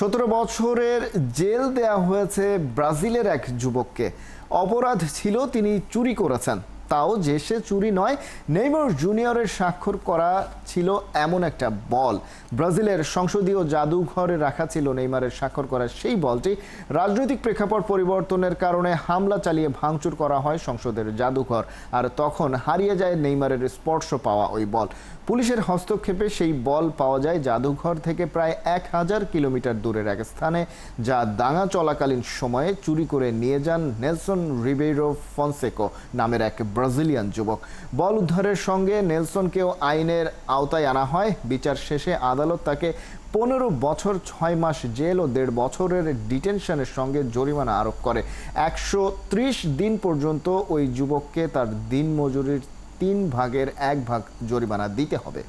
17 বছরের জেল দেয়া হয়েছে ব্রাজিলের এক যুবককে। অপরাধ ছিল তিনি চুরি করেছেন, তাও যে সে চুরি নয়, নেইমার জুনিয়রের স্বাক্ষর করা ছিল এমন একটা বল। ব্রাজিলের সংসদীয় জাদুঘরে রাখা ছিল নেইমারের স্বাক্ষর করা সেই বলটি। রাজনৈতিক প্রেক্ষাপট পরিবর্তনের কারণে হামলা চালিয়ে ভাঙচুর করা হয় সংসদের জাদুঘর, আর তখন হারিয়ে যায় নেইমারের স্পর্শ পাওয়া ওই বল। পুলিশের হস্তক্ষেপে সেই বল পাওয়া যায় জাদুঘর থেকে প্রায় 1000 কিলোমিটার দূরের এক স্থানে, যা দাঙ্গা চলাকালীন সময়ে চুরি করে নিয়ে যান নেলসন রিবেইরো ফনসেকা নামের এক ব্রাজিলিয়ান যুবক। বল উদ্ধারের সঙ্গে নেলসনকেও আইনের আওতায় আনা হয়। বিচার শেষে আদালত তাকে 15 বছর 6 মাস জেল ও 1.5 বছরের ডিটেনশনের সঙ্গে জরিমানা আরোপ করে। 130 দিন পর্যন্ত ওই যুবককে তার দিনমজুরির 3 ভাগের 1 ভাগ জরিমানা দিতে হবে।